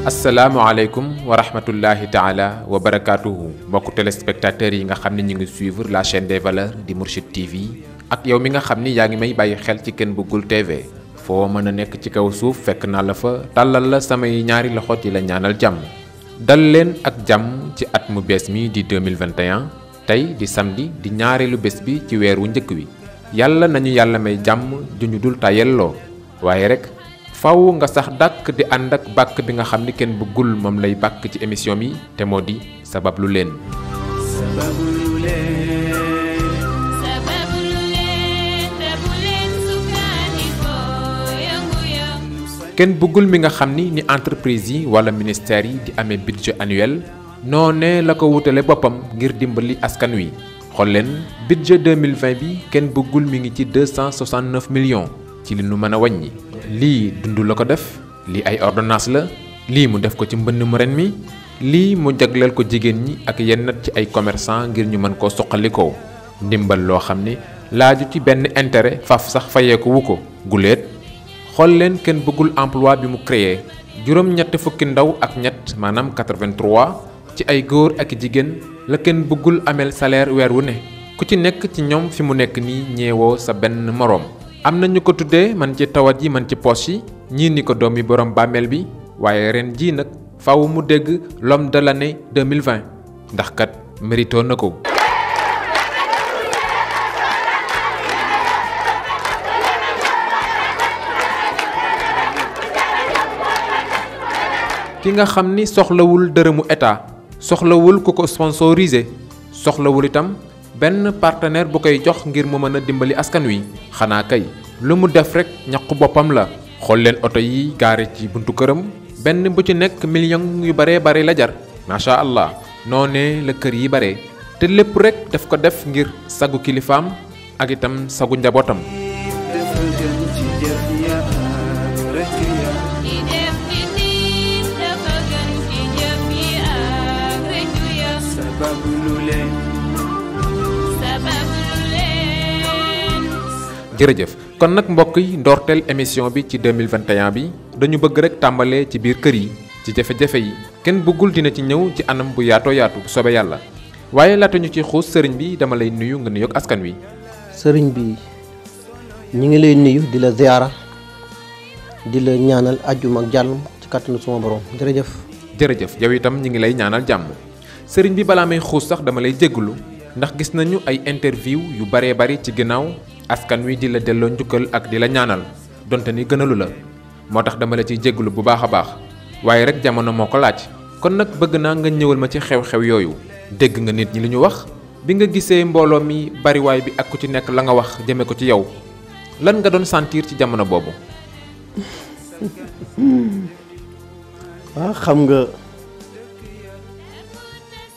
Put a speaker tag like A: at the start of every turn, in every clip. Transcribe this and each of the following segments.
A: asalaamaaleykum wa rahmatullahi taala wa barakaatuhu mbokku téléspectateurs yi nga xam ne ñu ngi suivre la chaîne des valeurs di Mourchid TV ak yow mi nga xam ni yaa ngi may bàyyi xel ci Ken Bëggul TV foo mën a nekk ci kaw suuf fekk naa la fa tàllal la samay ñaari loxo di la ñaanal jàmm dal leen ak jàmm ci at mu bees mi di 2021 tey di samedi di ñaareelu bés bi ci weer wu njëkk wi yàlla nañu yàlla may jàmm ju ñu dul tayelloo waaye rek faw nga sax dàkk di ànd ak bàkk bi nga xam ni Ken Bëggul moom lay bàkk ci émission bi te moo di sabablu leen. Ken Bëggul mi nga xam ni entreprise yi wala ministère yi di amee budget annuel noonee la ko wutale boppam ngir dimbali askan wi xool leen budget 2020 bi Ken Bëggul mi ngi ci 269 millions ci li nu mën a wàññi. lii dund la ko def lii ay ordonnance la lii mu def ko ci mbënn mu ren mi lii mu jagleel ko jigéen ñi ak yenn ci ay commerçant ngir ñu mën koo suqalikoo ndimbal loo xam ni laaju ci benn intérêt faf sax fayeeku wu ko guléet xool leen Ken Bëggul emploi bi mu créé juróom-ñett fukki ndaw ak ñett maanaam 83 ci ay góor ak jigéen la Ken Bëggul ameel salaire weer wu ne ku ci nekk ci ñoom fi mu nekk nii ñeewoo sa benn moroom am na ñu ko tuddee man ci tawat yi man ci poche yi ñii ni ko doomi borom bàmmeel bi waaye ren jii nag faw mu dégg l'homme de l'année 2020 ndax kat mérito na ko. ki nga xam ni soxlawul dërëmu état soxlawul ku ko sponsorisé soxlawul itam benn partenaire bu koy jox ngir mu mën a dimbali askan wi xanaa kay lu mu def rek ñaqu boppam la xool leen oto yi gaare ci buntu këram benn bu ci nekk million yu baree bare la jar macha allah noonee la kër yi bare te lépp rek daf ko def ngir sagu kilifaam ak itam sagu njabootam. jërëjëf kon nag mbokk yi ndoorteel émission bi ci 2021 bi dañu bëgg rek tàmbalee ci biir kër yi ci jafe-jafe yi Ken Bëggul dina ci ñëw ci anam bu yaatoo yaatu bu soobee yàlla waaye laata ñu ci xuus sëriñ bi dama lay nuyu nga nuyoog askan wi.
B: sëriñ bi ñu ngi lay nuyu di la ziyaara di la ñaanal ajjuma ak jàmm ci kàttanu suma borom jërëjëf.
A: jërëjëf yow itam ñu ngi lay ñaanal jàmm sëriñ bi balaa may xuus sax dama lay jégalu ndax gis nañu ay interview yu baree bari ci ginnaaw. askan wi di la delloo njukkal ak di la ñaanal donte ni gënalu la moo tax dama la ciy jégalu bu baax a baax waaye rek jamono moo ko laaj kon nag bëgg naa nga ñëwal ma ci xew-xew yooyu dégg nga nit ñi li ñu wax bi nga gisee mbooloo mi bariwaay bi ak ku ci nekk la nga wax jëme ko ci yow lan nga doon sentir ci jamono boobu.
B: waaw xam nga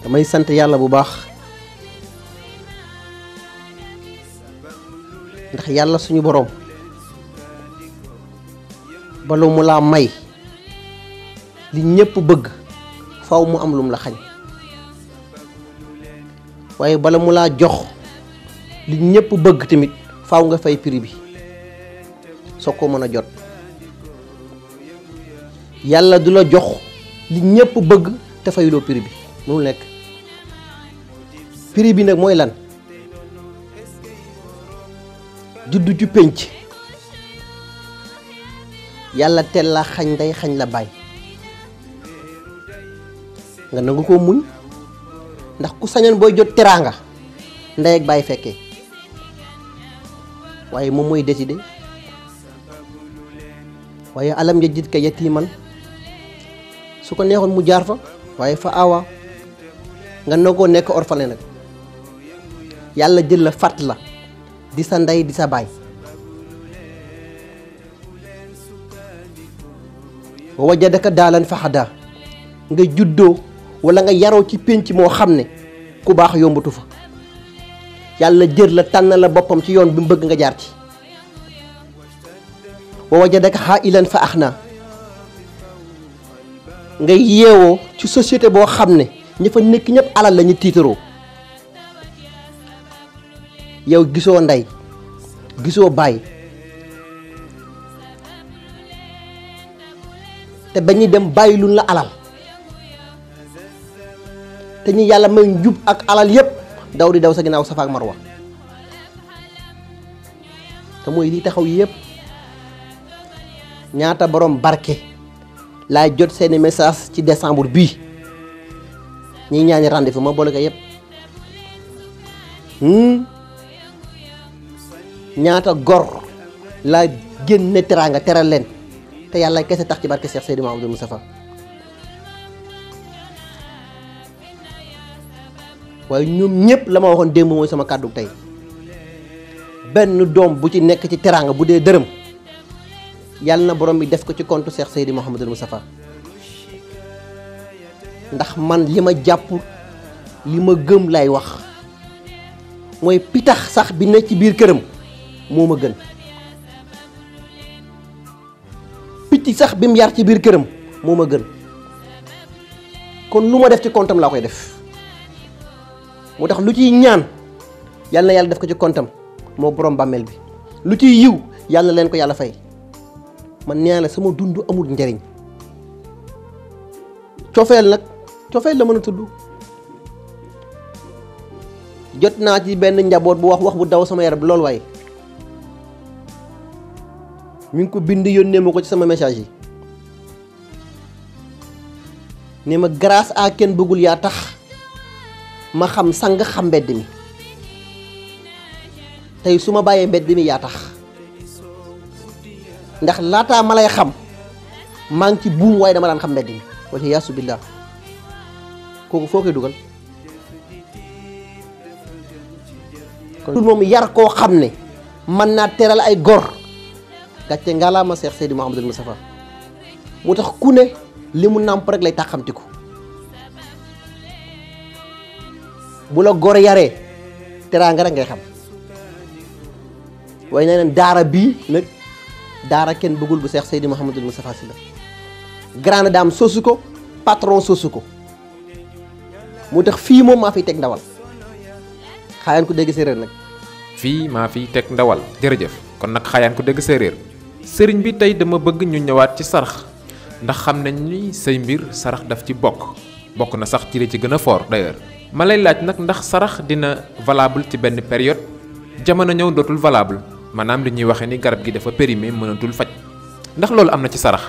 B: damay sant yàlla bu baax. ndax yàlla suñu boroom balu mu laa may li ñépp bëgg faw mu am lum la xañ waaye bala mu laa jox li ñépp bëgg tamit faw nga fay prix bi soo ko mën a jot yàlla du la jox li ñépp bëgg te fayuloo prix bi mënul nekk prix bi nag mooy lan juddu ci pénc yàlla teel la xañ ndey xañ la baay nga nangu ko muñ ndax ku sañoon booy jot teraanga ndey ak baay fekkee waaye moom mooy décider waaye alam yajidka yatiiman su ko neexoon mu jaar fa waaye fa awa nga nangoo nekk orphelin nag yàlla jël la fàtt la di sa ndey di sa baay wa wajadaka daalan faxada nga juddoo wala nga yaroo ci pénc moo xam ne ku baax yombatu fa yàlla jër la tànn la boppam ci yoon bi mu bëgg nga jaar ci wa wajadaka xaa'ilan fa axna nga yeewoo ci société boo xam ne ñi fa nekk ñëpp alal la ñu tiitaroo yow gisoo ndey gisoo baay te bañuy dem bàyyi luñ la alal te ñi yàlla may njub ak alal yépp daw di daw sa ginnaaw Safa ak Marwa te mooy lii taxaw yépp ñaata borom barke laay jot seeni message ci décembre bii ñi ñaani rendez-vous ma boole ko yépp ñaata gor laa génne teraanga teral leen te yàlla kese tax ci barke Cheikh Seydi Mouhamadou Moustapha waaye ñoom ñëpp la ma waxoon démb mooy sama kàddu tey benn doom bu ci nekk ci teraanga bu dee dërëm yàlla na borom bi def ko ci compte Cheikh Seydi Mouhamadou Moustapha ndax man li ma jàpp li ma gëm lay wax mooy pitax sax bi ne ci biir këram moo ma gën picc sax bi mu yar ci biir këram moo ma gën kon lu ma def ci comptam laa koy def moo tax lu ciy ñaan yàlla na yàlla def ko ci comptam moo borom bàmmeel bi lu ciy yiw yàlla na leen ko yàlla fay man nee la sama dund amul njariñ cofeel nag cofeel la mën a tudd jot naa ci benn njaboot bu wax bu daw sama yaram loolu waaye mi ngi ko bind yónnee ma ko ci sama message yi ne ma grâce à kenn bëggul yaa tax ma xam sang xam mbedd mi tey su ma bàyyee mbedd mi yaa tax ndax laataa ma lay xam maa ngi ci buum waaye dama daan xam mbedd mi wala yaasu billah kooku foo koy dugal kon moom yar koo xam ne mën naa teral ay gor gàcce ngalaama Cheikh Seydi Mouhamadou Moustapha moo tax ku ne li mu nàmp rek lay taxamtiku bu la gor yaree teraanga rek ngay xam waaye nee neen daara bii nag daara kenn bëggul bu Cheikh Seydi Mouhamadou Moustapha si la grande dame sosu ko patron sosu ko moo tax fii moom maa fiy teg ndawal xaayaan ko dégg séeréer nag
A: fii maa fiy teg ndawal jërëjëf kon nag xaayaan ko dégg séeréer sëriñ bi tey dama bëgg ñu ñëwaat ci sarax ndax xam nañ ni say mbir sarax daf ci bokk na sax ci li ci gën a fort d'ailleurs ma lay laaj nag ndax sarax dina valable ci benn période jamono ñëw dootul valable maanaam li ñuy waxee ni garab gi dafa périmé mënatul faj ndax loolu am na ci sarax.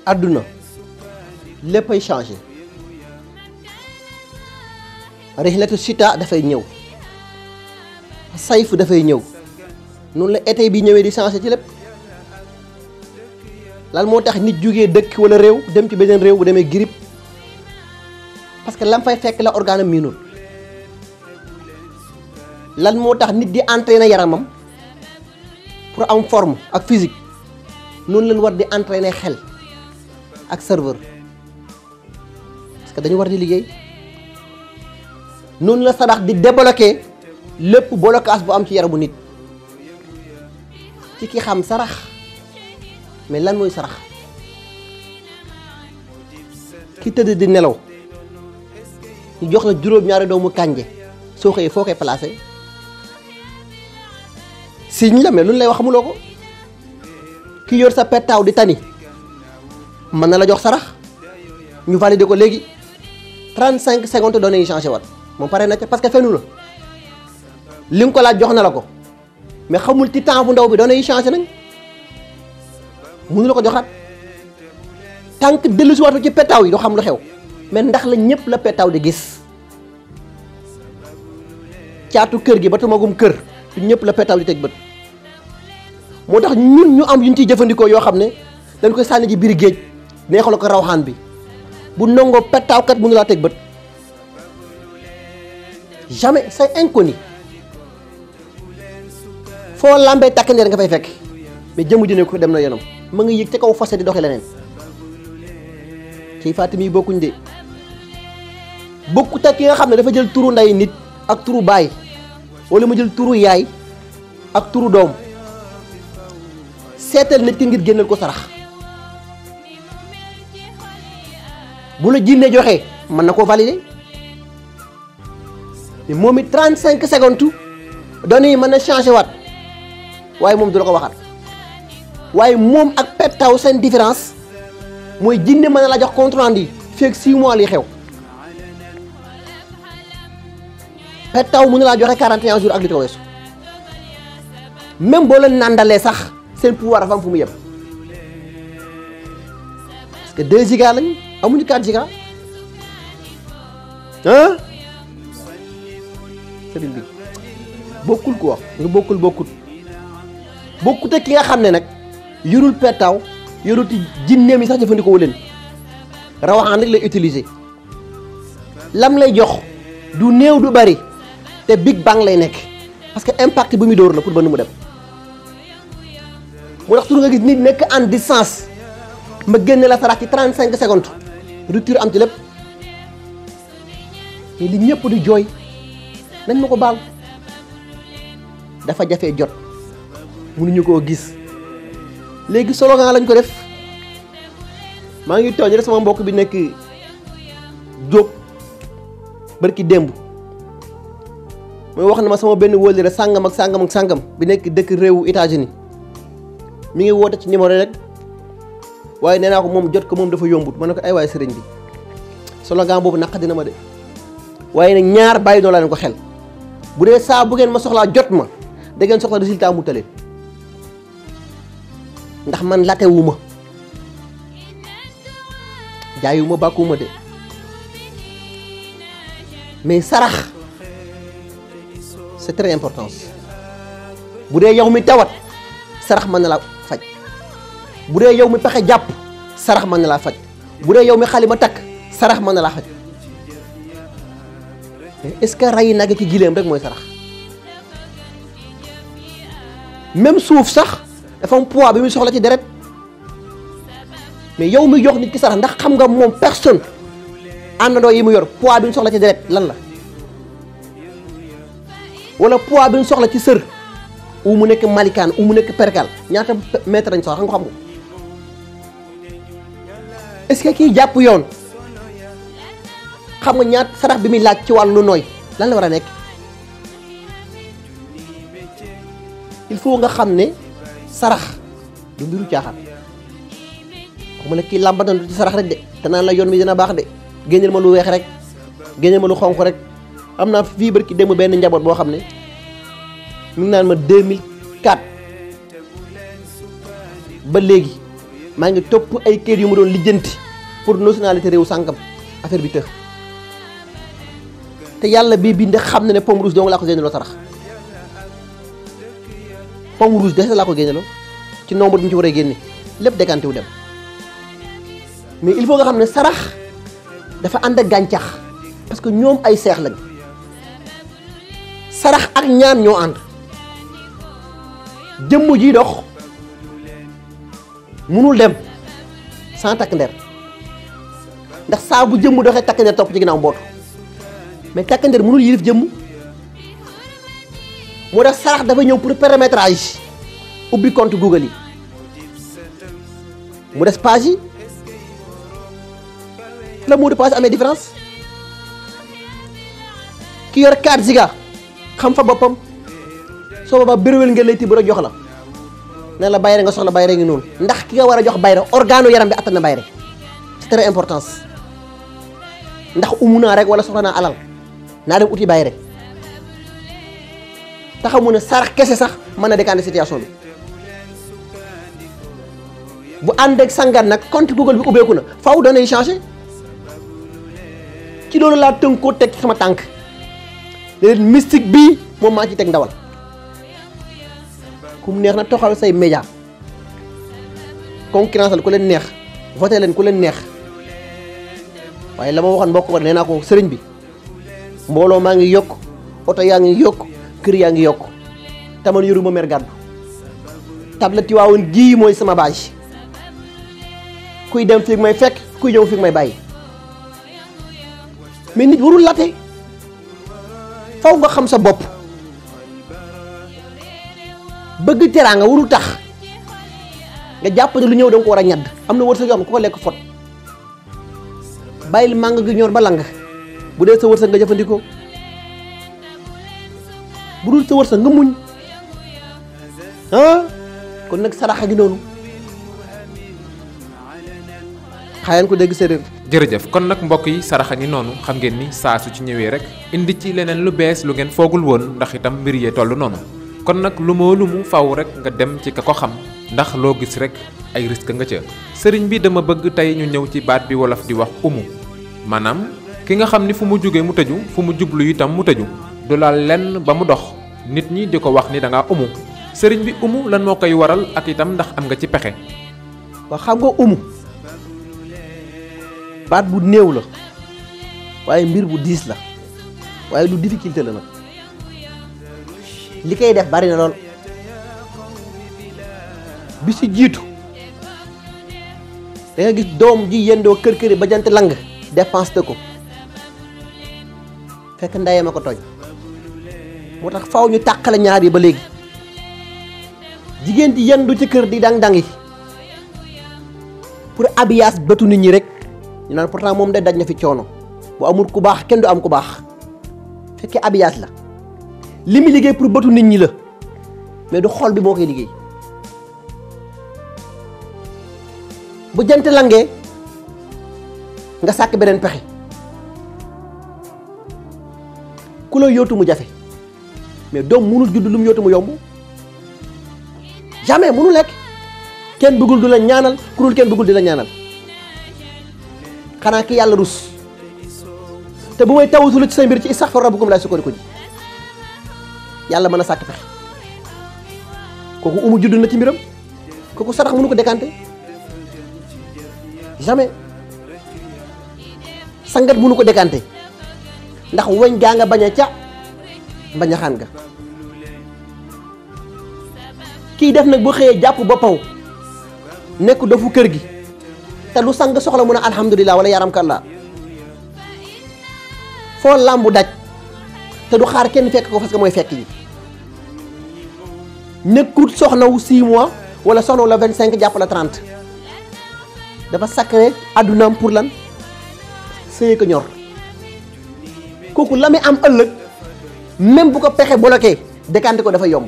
B: àdduna léppay changé rihlatu sita dafay ñëw sayfu dafay ñëw noonu la été bi ñëwee di changé ci lépp lan moo tax nit jógee dëkk wala réew dem ci beneen réew bu demee grippe parce que lam fay fekk la organe miinul lan moo tax nit di entraîner yaramam pour am forme ak physique noonu lañ war di entraîner xel ak serveur parce que dañu war di liggéey noonu la sarax di débloquer lépp blocage bu am ci yaramu nit ci ki xam sarax mais lan mooy sarax ki tëdd di nelaw ñu jox la juróom-ñaari doomu kànje soo xëyee foo koy placé signe la mais lu ñu lay wax xamuloo ko ki yor sa pettaaw di tani mën na la jox sarax ñu validé ko léegi 35 secondes données yi changé wat moom pare na ca parce que fenu la li nga ko laaj jox na la ko mais xamul ci temps bu ndaw bi données yi changé nañ mënu la ko joxaat tant que dellu si waatu ci pettaaw yi doo xam lu xew mais ndax la ñëpp la pettaaw di gis caatu kër gi ba tamagum kër ñëpp la pettaaw di teg bët moo tax ñun ñu am yu ñu ciy jëfandikoo yoo xam ne dañ koy sànni ci biir géej neexal ko rawxaan bi bu nangoo pettaawkat mënu laa teg bët jamais c'est inconnu foo lambee takk ndeer nga fay fekk mais jëmu ji ne ko dem na yoonam ma nga yëg ca kaw fase di doxee leneen kii Fatim yi bokkuñ de bokkut ak ki nga xam ne dafa jël turu nday nit ak turu baay wala mu jël turu yaay ak turu doom seetal nit ki ngir génneel ko sarax bu la jinne joxee mën na koo valider mais moom it 35 secondes données yi mën na changé waat waaye moom du la ko waxaat waaye moom ak pettaaw seen différence mooy jinne mën na la jox compte rendu feeg 6 mois li xew pettaw mën na laa joxe 41 jours ak li ko weesu même boo leen nandalee sax seen pouvoir dafa am fu mu yem parce que 2 giga lañ amuñu 4 giga ah sëriñ bi bokkul ko wax nga bokkut ak ki nga xam ne nag yorul pettaaw yorul ci jinneem yi sax jëfandikoo leen rawaxaan rek lay utiliser lam lay jox du néew du bari te big bang lay nekk parce que impact bu muy dóor la pour ba nu mu dem moo tax tur nga gis nit nekk en distance ma génne la sarax ci 35 secondes rupture am ci lépp mais li ñëpp di jooy nañ ma ko baal dafa jafee jot mënuñu koo gis léegi slogan lañ ko def maa ngi tooñ rek sama mbokk bi nekk Diop barki démb mooy wax na ma sama benn wóolare sàngam ak sàngam ak sàngam bi nekk dëkk réewu États-Unis mi ngi woote ci numéro rek waaye nee naa ko moom jot ko moom dafa yombut ma ne ko ay waay sëriñ bi slogan boobu naq dina ma de waaye nag ñaar bàyyi noo la leen ko xel bu dee saa bu ngeen ma soxlaa jot ma da ngeen soxla résultat mu tële ndax man latewuma jaayuma bàkkuma de mais sarax c'est très important bu dee yow mi tawat sarax mën na la faj bu dee yow mi pexe jàpp sarax mën na laa faj bu dee yow mi xalima takk sarax mën na laa faj est-ce que ray nag ci gileem rek mooy sarax même suuf sax dafa am poids bi muy soxla ci deret mais yow mi jox nit ki sarax ndax xam nga moom personne àndandoo yi mu yor poids bi mu soxla ci deret lan la wala poids bi mu soxla ci sër u mu nekk malikaan u mu nekk perkal ñaata mètre lañ soxla xam nga est-ce que kii jàpp yoon xam nga ñaat sarax bi muy laaj ci wàllu nooy lan la war a nekk il faut nga xam ne sarax du mbiru caaxaan waxuma ne kii làmbatandu ci sarax rek de te naan la yoon mi dina baax de génneel ma lu weex rek génneel ma lu xonq rek am naa fii barki démb benn njaboot boo xam ne mi ngi naan ma 2004 ba léegi maa ngi topp ay kër yu mu doon lijjanti pour nationalité réew sàngam affaire bi tëx te yàlla bii bind xam na ne pomme rouge dong laa ko génneloo sarax pomme rouge dese laa ko génneloo ci nombre bi mu ci war a génne lépp décanté wu dem mais il faut nga xam ne sarax dafa ànd ak gàncax parce que ñoom ay seex lañ sarax ak ñaan ñoo ànd jëmm ji dox munul dem sans takk nder ndax saa bu jëmm doxee takk nder topp ci ginnaaw mbootu mais takk nder munul yilif jëmm moo tax sarax dafa ñëw pour paramétrage ubbi compte Google yi mu des page yi la mot de passe amee différence ki yor 4 giga xam fa boppam soo boobaa béréwél ngeen lay tibb rek jox la ne la bayre nga soxla bayre ngi noonu ndax ki nga war a jox bayre organe yaram bi attan na bayre c'est très importance ndax umu naa rek wala soxla naa alal naa dem uti bayre taxamu ne sarax kese sax mën na décanter situation bi bu ànd ak sangat nag compte Google bi ubbeeku na faaw danay changer ci loolu laa tënkoo teg sama tànk leen mystique bii moom maa ci teg ndawal ku mu neex na toxal say média concurrence la ku leen neex voté leen ku leen neex waaye la ma waxoon mbokk war nee naa ko sëriñ bi mbooloo maa ngi yokk oto yaa ngi yokk kër yaa ngi yokk taman yoruma mer gàddu tablette yi waawoon gii mooy sama bâche kuy dem fii may fekk kuy ñëw fii may bàyyi mais nit warul late faw nga xam sa bopp bëgg teraanga warul tax nga jàpp ne lu ñëw da nga ko war a ñadd am na wërsëg yoo xam ne ku ko lekk fot bàyyil màng gi ñor ba lang bu dee sa wërsëg nga jëfandikoo bu dul sa wërsëg nga muñ kon nag saraxa gi noonu xayaan ko dégg séeréer.
A: jërëjëf kon nag mbokk yi saraxa ngi noonu xam ngeen ni saa su ci ñëwee rek indi ci leneen lu bees lu ngeen foogul woon ndax itam mbir yee toll noonu kon nag lu mu faw rek nga dem ci ka ko xam ndax loo gis rek ay risque nga ca. sëriñ bi dama bëgg tey ñu ñëw ci baat bi wolof di wax umu maanaam ki nga xam ni fu mu jógee mu tëju fu mu jublu itam mu tëju du laal lenn ba mu dox nit ñi di ko wax ni da ngaa umu sëriñ bi umu lan moo koy waral ak itam ndax am nga ci pexe.
B: waaw xam nga umu baat bu néew la waaye mbir bu diis la waaye lu difficulté la nag li koy def bari na lool bi si jiitu da nga gis doom ji yendoo kër këri ba jant lang dépense te ko fekk ndeyam a ko tooñ moo tax faw ñu tàqale ñaar yi ba léegi jigéen di yendu ci kër di dang-dangi pour habillage bëtu nit ñi rek ñu naan pourtant moom day daj na fi coono bu amul ku baax kenn du am ku baax fekkee habillage la li mu liggéey pour bëtu nit ñi la mais du xol bi moo koy liggéey bu jant langee nga sàkk beneen pexe ku la yóotu mu jafe mais doom mënul judd lu mu yóotu mu yomb jamais mënu lekk kenn bëggul du la ñaanal ku dul kenn bëggul di la ñaanal xanaa ki yàlla rus te bu may tawasulu ci say mbir ci istaghfar rabbukum laay sukkandiku ji yàlla mën a sàkk pexe kooku umu judd na ci mbiram kooku sarax mënu ko décanter jamais sangat mënu ko décanter ndax weñ gaa nga bañ a ca bañ a xaan nga kii def nag boo xëyee jàpp boppaw nekk dofu kër gi te lu sang soxla mun a alhamdulilah wala yaram kàllaa foo làmbu daj te du xaar kenn fekk ko parce que mooy fekk yi nekkut soxna wu 6 mois wala soxna wu la 25 jàpp la 30 dafa sacré addunaam pour lan sëye ko ñor kooku la muy am ëllëg même bu ko pexe bloqué décanté ko dafa yomb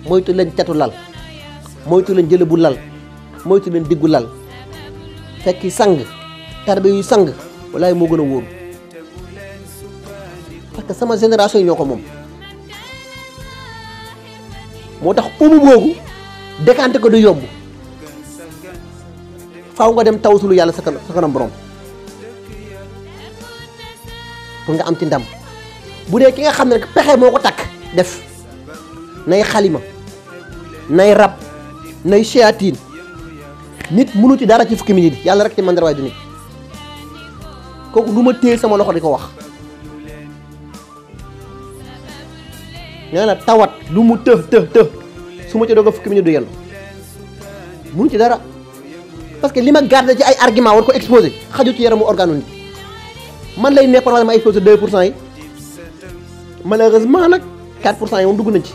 B: moytu leen catu lal moytu leen jële bu lal moytu leen diggu lal fekki sang tarbe yu sang walaay moo gën a wóoru parce que sama génération yi ñoo ko moom moo tax umu boobu décanté ko du yomb faaw nga dem tawsulu yàlla sa kanam borom pour nga am ci ndam bu dee ki nga xam ne rek pexe moo ko takk def nay xalima nay rab nay shayatin nit mënu ci dara ci fukki minute yàlla rek ci mandar waay du nit kooku du ma téye sama loxo di ko wax nee na tawat lu mu të su ma ci doog a fukki minute du yenn mënu ci dara parce que li ma garder ci ay argument war ko exposé xaju ci yaramu organe nit man lay nekkoon wala ma exposé 2% yi malheureusement nag 4% yi moom dugg nañ ci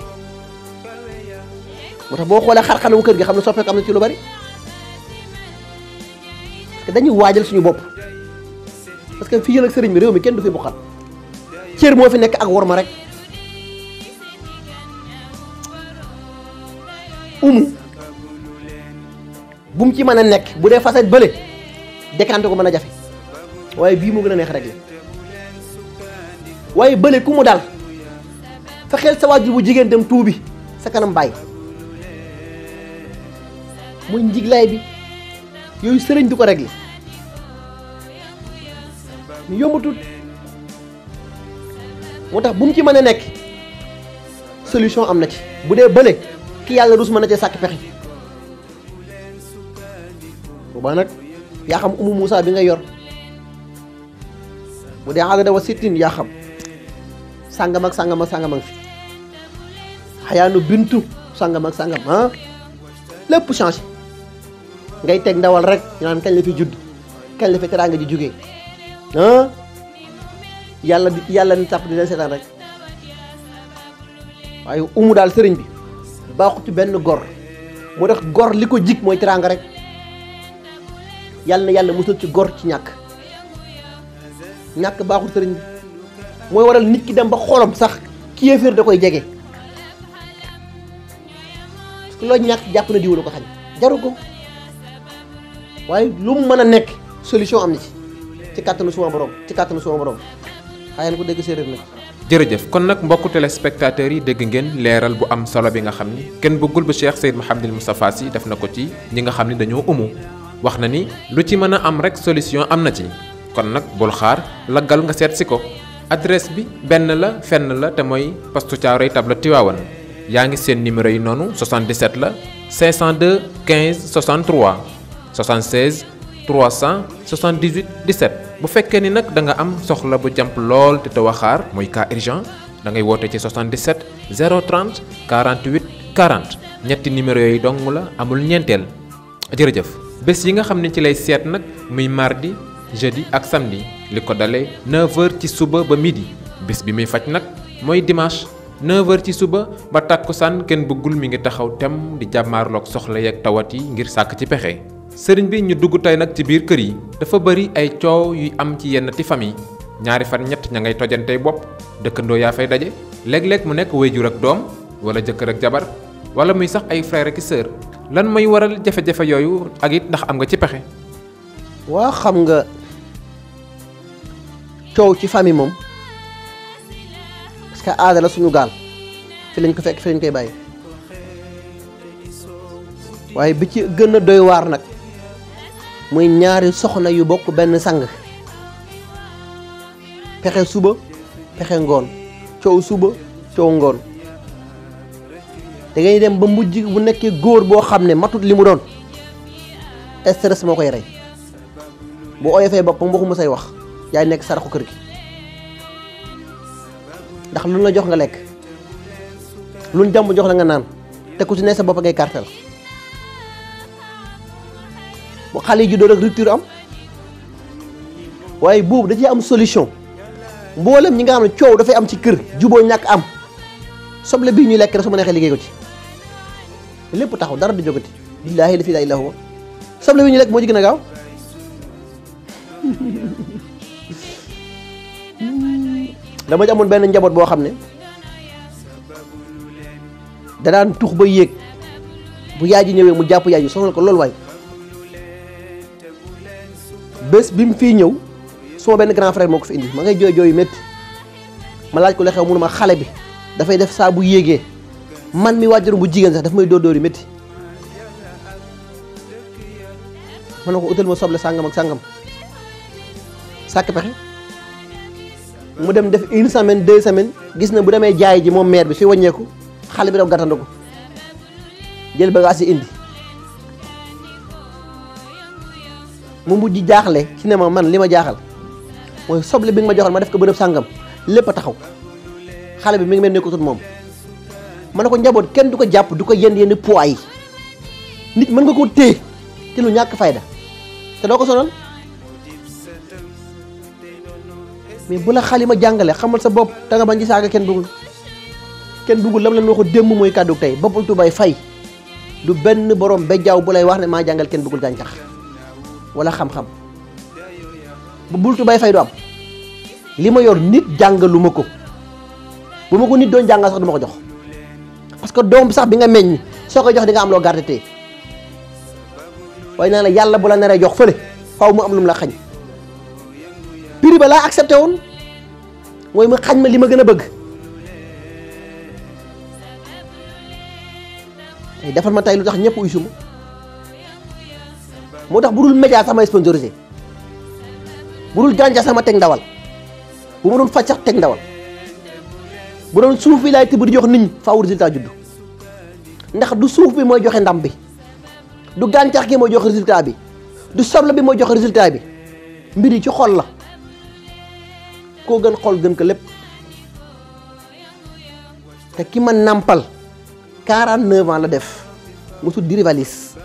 B: moo tax boo xoolee xar xanamu kër gi xam ne soppeeku am na ci lu bari parce que dañuy waajal suñu bopp parce que fii yël ak sëriñ bi réew mi kenn du fi buxal cër moo fi nekk ak worma rek umu bu mu ci mën a nekk bu dee facette bële décanté ko mën a jafe waaye bii moo gën a neex rek la waaye bële ku mu dal fexeel sa waajur bu jigéen dem tuubi sa kanam bàyyi muy njiglaay bi yooyu sëriñ du ko réglé ñu yombatut moo tax bu mu ci mën a nekk solution am na ci bu dee bële ki yàlla rus mën na cee sàkk pexe boobaa nag yaa xam umu Moussa bi nga yor bu dee adada wa sittin yaa xam sàngam ak sàngam ak sàngam ak fi xayaanu bintu sàngam ak sàngam ah lépp changé ngay teg ndawal rek ñu naan kañ la fi judd kañ la fi teraanga ji jugee ah yàlla ni tàpp di leen seetaan rek waaye umu daal sëriñ bi baaxut ci benn gor moo tax gor li ko jig mooy teraanga rek yàlla na yàlla musal ci gor ci ñàkk baaxul sëriñ bi mooy waral nit ki dem ba xolam sax ki yéeféer da koy jege parce que loo ñàkk jàpp na diw la ko xañ jaru ko waaye lu mu mën a nekk solution am na ci kàttanu suma borom xëy na ko dégg séeréer nag.
A: jërëjëf kon nag mbokku téléspectateurs yi dégg ngeen leeral bu am solo bi nga xam ni kenn bëggul ba Cheikh Seyd Mouhamadil Moustapha Sy def na ko ci ñi nga xam ni dañoo umu wax na ni lu ci mën a am rek solution am na ci kon nag bul xaar laggal nga seet si ko adresse bi benn la fenn la te mooy poste Thiaroye Table Tivaouane yaa ngi seen numéro yi noonu 77 la 502 15 63 76 378 17 bu fekkee ni nag da nga am soxla bu jàmp lool te waxaar mooy cas urgent da ngay woote ci 77 030 48 40 ñetti numéro yooyu dong la amul ñeenteel jërëjëf bés yi nga xam ne ci lay seet nag muy mardi jeudi ak samedi li ko dalee 9h ci suba ba midi bés bi muy faj nag mooy dimanche 9h ci suba ba tàkkusaan kenn bëggul mi ngi taxaw tem di jàmmaarloog soxla yeeg tawat yi ngir sàkk ci pexe. sëriñ bi ñu dugg tey nag ci biir kër yi dafa bari ay coow yuy am ci yenn ti famille ñaari fan ñett ña ngay tojantey bopp dëkkandoo yaa fay daje léeg-léeg mu nekk wayjur ak doom wala jëkkër ak jabar wala muy sax ay frère ak sœur lan mooy waral jafe-jafe yooyu ak it ndax am nga ci pexe.
B: waa xam nga coow ci famille moom parce que aada la suñu gaal fi lañ ko fekk fi lañ koy bàyyi waaye bi ci gën a doy waar nag muy ñaari soxna yu bokk benn sang pexe suba pexe ngoon coow suba coow ngoon da ngay dem ba mujj bu nekkee góor boo xam ne matut li mu doon stress moo koy rey bu oyofee boppam waxuma say wax yaay nekk saraxu kër gi ndax lu la jox nga lekk lu jàmm jox la nga naan te ku ci ne sa bopp ngay kartel bu xale yi juddoo rek rupture am waaye boobu da ciy am solution mboolem ñi nga xam ne coow dafay am ci kër juboo ñàkk am soble bii ñuy lekk rek su ma neexee liggéey ko ci lépp taxaw dara du jógati billaahi la fi laa ilaaha illa huwa soble bii ñuy lekk moo ci gën a gaaw dama ci amoon benn njaboot boo xam ne da daan tux ba yéeg bu yaay ji ñëwee mu jàpp yaay ji sonal ko loolu waay bés bi mu fii ñëw suma benn grand frère moo ko fi indi ma ngay jooy jooy yu métti ma laaj ko la xew mu ne ma xale bi dafay def saa bu yéegee man mi wàjjarum bu jigéen sax daf may dóor yu métti ma ne ko utal ma soble sàngam ak sàngam sàkk pexe mu dem def 1 semaine 2 semaines gis na bu demee jaay ji moom maire bi fi wàññeeku xale bi daw gàttandu ko jël bagage yi indi mu mujj jaaxle ci ne ma man li ma jaaxal mooy soble bi nga ma joxal ma def ko bërëb sàngam lépp a taxaw xale bi mi ngi mel nekkatul moom ma ne ko njaboot kenn du ko jàpp du ko yenn poids yi nit mën nga ko téye te lu ñàkk fayda te doo ko sonal mais bu la xale ma jàngale xamal sa bopp da nga bañ ci saaga kenn bëggul lam leen waxu démb mooy kàddu tey boppul tubay fay du benn borom bejjaaw bu lay wax ne maa jàngal kenn bëggul gàncax wala xam-xam bu bultu bay fay du am li ma yor nit jàngaluma ko bu ma ko nit doon jàngal sax du ma ko jox parce que doom sax bi nga meññ soo koy jox di nga am loo garde tey waaye naa la yàlla bu la naree jox fële faaw mu am lu mu la xañ prix ba laa accepté woon mooy mu xañ ma li ma gën a bëgg tey defal ma tey lu tax ñëpp uy suma moo tax bu dul média sax may sponsorisé bu dul gàncax sax ma teg ndawal bu ma doon faj sax teg ndawal bu doon suuf bi laay tibb di jox nit ñi faaw résultat juddu ndax du suuf bi mooy joxe ndam bi du gàncax gi mooy joxe résultat bi du soble bi mooy joxe résultat bi mbir yi ci xol la koo gën xol gën ko lépp te ki ma nampal 49 ans la def mosul di rivalis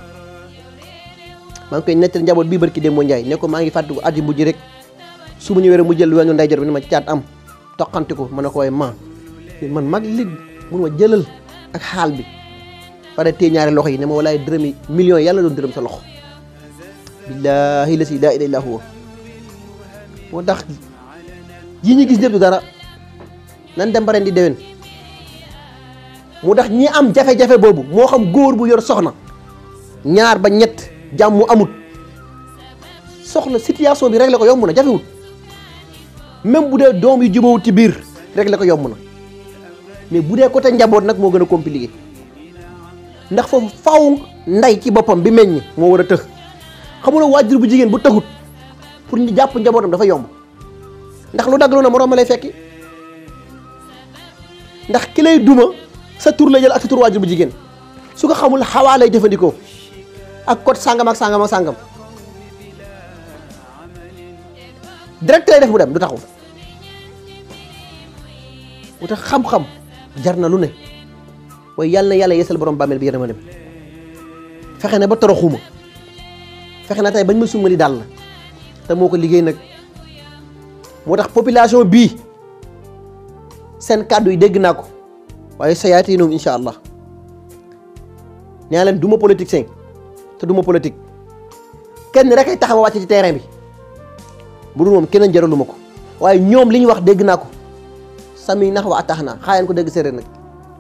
B: maa ngi koy nettali njaboot bii barki Demba Ndiaye ne ko maa ngi fàttaliku at yi mujj rek su ma ñëwee rek mu jël weñu ndeyjoor bi ne ma caat am toqante ko ma ne ko waaye man mag li mun ma jëlal ak xaal bi pare tee ñaari loxo yi ne ma walaay dërëmi millions yàlla doon dërëm sa loxo billaahi la si laa ilaaha illa huwa moo tax yi ñu gis ñëpp du dara nan dem ba ren di déwén mu tax ñi am jafe-jafe boobu moo xam góor bu yor soxna ñaar ba ñett jàmm amut soxla situation bi régler ko yomb na jafewut même bu dee doom yu jubawut ci biir régler ko yomb na mais bu dee côté njaboot nag moo gën a compliqué ndax foofu faaw ndey ci boppam bi meññ moo war a tëx xamula waajur bu jigéen bu tëxut pour ñu jàpp njabootam dafa yomb ndax lu daglu na moroom ma lay fekki ndax ki lay duma sa tur la jël ak sa tur waajur bu jigéen su ko xamul xawaa lay jëfandikoo ak code sàngam ak sàngam ak sàngam direct lay def mu dem du taxaw mu tax xam-xam jar na lu ne waaye yàlla na yàlla yeesal borom bàmmeel bi yéen a ma dem fexe na ba toroxuma fexe na tey bañ ma sumali daal la te moo ko liggéey nag moo tax population bii seen kàddu yi dégg naa ko waaye sayaati noonu incha allah nee leen du ma politicien te du ma politique kenn rek ay tax ma wàcc ci terrain bi bu dul moom keneen jaralu ma ko waaye ñoom li ñu wax dégg naa ko sami nax wa atax naa xaayaan ko dégg séeréer nag.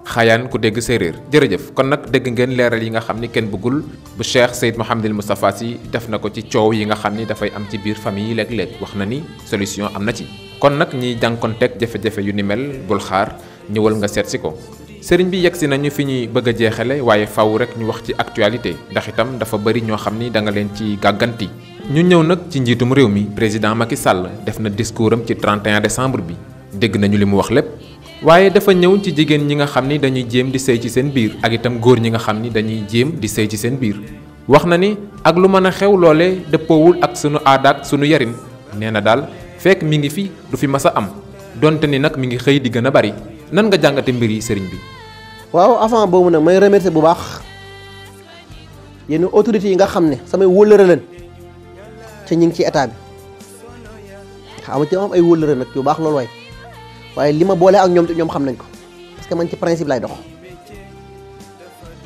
A: xaayaan ku dégg séeréer jërëjëf kon nag dégg ngeen leeral yi nga xam ni kenn bëggul bu Cheikh Seyd Mouhamadul Moustapha Sy def na ko ci coow yi nga xam ni dafay am ci biir famille yi léeg-léeg wax na ni solution am na ci. kon nag ñiy jànkonteeg jafe-jafe yu ni mel bul xaar ñëwal nga seet si ko sëriñ bi yegsi nañu fi ñuy bëgg a jeexale waaye faw rek ñu wax ci actualité ndax itam dafa bëri ñoo xam ni da nga leen ci gàgganti. ñu ñëw nag ci njiitum réew mi président Macky Sall def na discours am ci 31 décembre bi dégg nañu li mu wax lépp. waaye dafa ñëw ci jigéen ñi nga xam ni dañuy jéem di sëy ci seen biir ak itam góor ñi nga xam ni dañuy jéem di sëy ci seen biir wax na ni ak lu mën a xew loole dëppoowul ak sunu aada ak sunu yarin nee na daal fekk mi ngi fi du fi mas a am donte ni nag mi ngi xëy di gën a bari nan nga jàngate mbir yi sëriñ bi.
B: waaw avant boobu nag may remercier bu baax yenn autorités yi nga xam ne samay wóllëre leen ca ñu ngi ci état bi xam nga am ay wóllëre nag yu baax loolu waaye li ma boole ak ñoom te ñoom xam nañ ko parce que man ci principe lay dox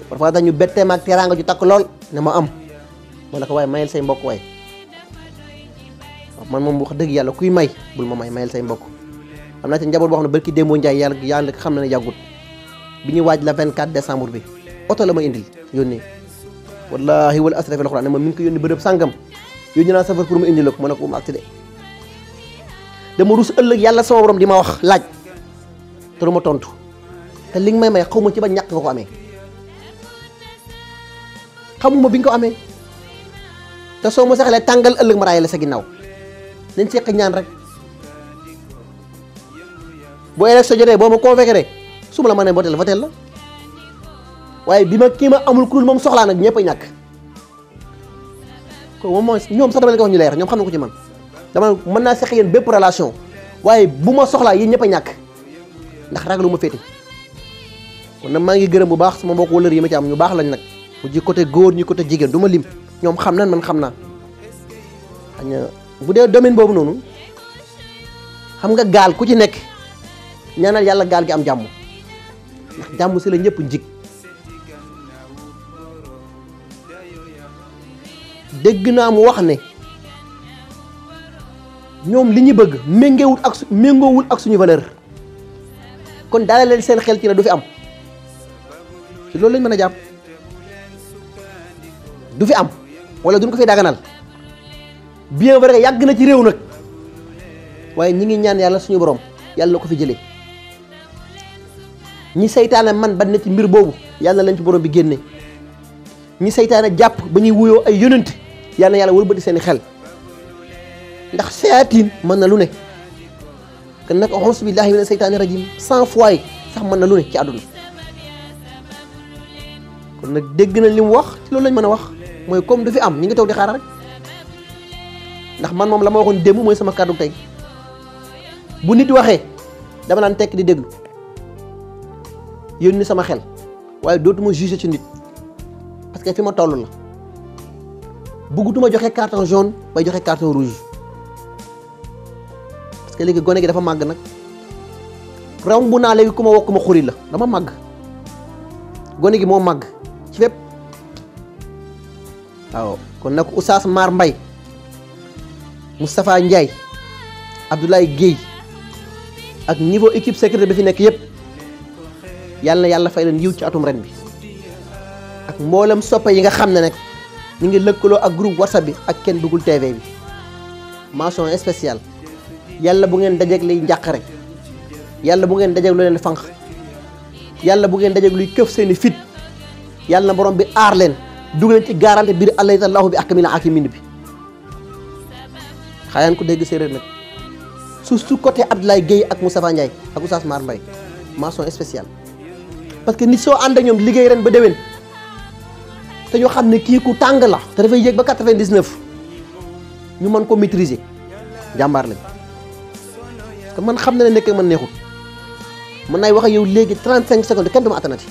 B: parfois dañu bettee ma ak teraanga ju takk lool ne ma am ma ne ko waaye mayel say mbokk waaye man moom wax dëgg yàlla kuy may bul ma mayel say mbokk am naa ci njaboot boo xam ne barki démboo Njaay yàlla xam na ne yàggut bi ñu waaj la 24 décembre bi oto la ma indil yónnee wallahi wala asrafi alxuraan ne ma mi ngi ko yónni bërëb sàngam yónni naa safar pour mu indil la ko ma ne ko mu accidé dama rus ëllëg yàlla sama borom di ma wax laaj te du ma tontu te li nga may xaw ma ci ba ñàkk nga ko amee xamuma bi nga ko amee te soo ma saxalee tàngal ëllëg ma raay la sa ginnaaw nañ seq ñaan rek boo élection jotee boo ma convoqué rek su ma la mënee votel votel la waaye bi ma kii ma amul ku dul moom soxlaa nag ñëpp a ñàkk ko moom mooy ñoom sax dama leen ko wax ñu leer ñoom xam na ko ci man dama mën naa seq yéen bépp relation waaye bu ma soxlaa yéen ñëpp a ñàkk ndax ragalu ma féete kon nag maa ngi gërëm bu baax sama mbokk wëllër yi ma ci am ñu baax lañ nag mu ji côté góor ñi côté jigéen du ma lim ñoom xam nan man xam naa xañ bu dee domaine boobu noonu xam nga gaal ku ci nekk ñaanal yàlla gaal gi am jàmm ndax jàmm si la ñëpp njig dégg naa mu wax ne ñoom li ñu bëgg méngoowul ak suñu valeur kon daal leen seen xel ci ne du fi am ci loolu lañ mën a jàpp du fi am wala duñ ko fi daganal bien vrai que yàgg na ci réew nag waaye ñi ngi ñaan yàlla suñu borom yàlla na ko fi jëlee ñi seytaane man ba ne ci mbir boobu yàlla lañ ci borom bi génne ñi seytaane jàpp ba ñuy wuyoo ay yonent yàlla na yàlla wëlbati seen xel ndax seyaatiin mën na lu ne kon nag auzu billahi mina seytaani rajim 100 fois sax mën na lu ne ci àdduna kon nag dégg nañ li mu wax ci loolu lañ mën a wax mooy comme du fi am ñi ngi toog di xaar rek ndax man moom la ma waxoon démb mooy sama kàddu tey bu nit waxee dama naan tekk di déglu yónni sama xel waaye dootuma juger ci nit parce que fi ma toll la bëggatuma joxe carton jaune bay joxe carton rouge parce que léegi gone gi dafa màgg nag romb naa léegi ku ma wokk ma xuri la dama màgg gone gi moo màgg ci fépp waaw kon nag Oustaz Mar Mbaye Moustapha Ndiaye Abdoulaye Guèye ak niveau équipe sécurité bi fi nekk yëpp yàlla na yàlla fay leen yiw ci atum ren bi ak mboolem soppe yi nga xam ne nag ñu ngi lëkkaloo ak groupe WhatsApp bi ak Ken Bugul TV bi mention spéciale yàlla bu ngeen dajeeg liy njàqare yàlla bu ngeen dajeeg lu leen fanq yàlla bu ngeen dajeeg luy këf seeni fit yàlla na borom bi aar leen dugal ci garanti biir allahu bi ahkamil hakimin bi xayaan ko dégg séeréer nag su côté Abdoulaye Guèye ak Moustapha Ndiaye ak Oustaz Mar Mbaye mention spéciale parce que nit soo ànd ak ñoom liggéey ren ba déwén te ñu xam ne kii ku tàng la te dafay yéeg ba 99 ñu mën ko maîtriser jàmbaar lañ parce que man xam na ne nekk man neexut mën naay wax ak yow léegi 35 secondes kenn du ma attanati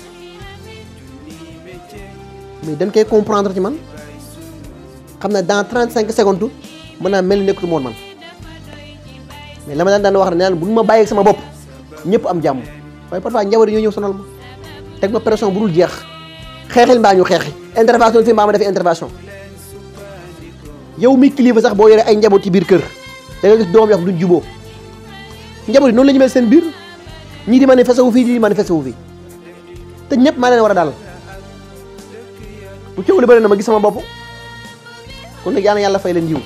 B: mais dañ koy comprendre ci man xam ne dans 35 secondes mën naa mel ni nekkut moon man mais la ma daan wax ne naan bu ñu ma bàyyi sama bopp ñëpp am jàmm waaye parfois njaboot yi ñoo ñëw sonal ma teg ma pression bu dul jeex xeexil mbaa ñu xeexi intervention fii mbaa ma defee intervention yow mi kilifa sax boo yoree ay njaboot ci biir kër da nga gis doom yoo xam duñ juboo njaboot yi noonu la ñu mel seen biir ñii di manifesté wu fii di manifesté wu fii te ñëpp maa leen war a daal bu coow li bëri na ma gis sama bopp kon nag yàlla fay leen yiw.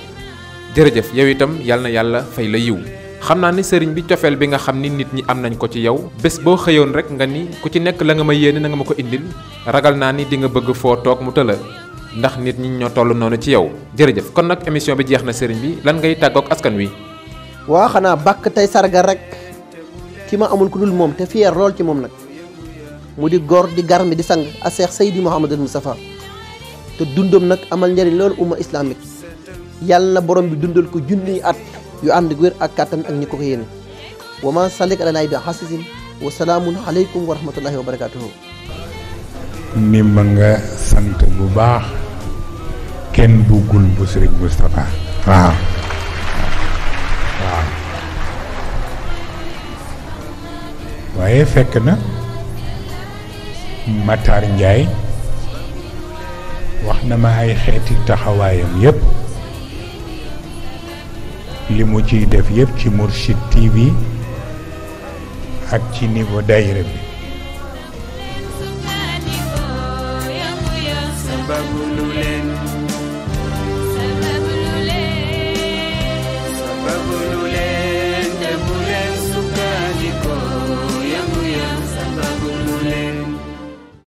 A: jërëjëf yow itam yàlla na yàlla fay la yiw xam naa ni sëriñ bi cofeel bi nga xam ni nit ñi am nañ ko ci yow bés boo xëyoon rek nga ni ku ci nekk la nga ma yéene na nga ma ko indil ragal naa ni di nga bëgg foo toog mu tëla ndax nit ñi ñoo toll noonu ci yow jërëjëf kon nag émission bi jeex na sëriñ bi lan ngay tàggook askan wi.
B: waa xanaa bàkk tey sargal rek ki ma amul ku dul moom te fier lool ci moom nag mu di góor di garmi di sang a Seex Seydi Mouhamadul Moustapha te dundam nag amal njëriñ loolu umma islamique yàlla na borom bi dundal ko junniy at yu ànd wér ak kàttan ak ñi ko yéene wa ma salik ala nabi hasisin wa salaamun aleykum wa rahmatullahi wa barakatuhu.
C: ni ma nga sant bu baax Ken Bugul bu Sëriñ Moustapha waaw waaye fekk na Matar Ndiaye wax na ma ay xeeti taxawaayam yépp li mu ciy def yépp ci Mourchid TV ak ci niveau daayira bi
D: sababu lu leen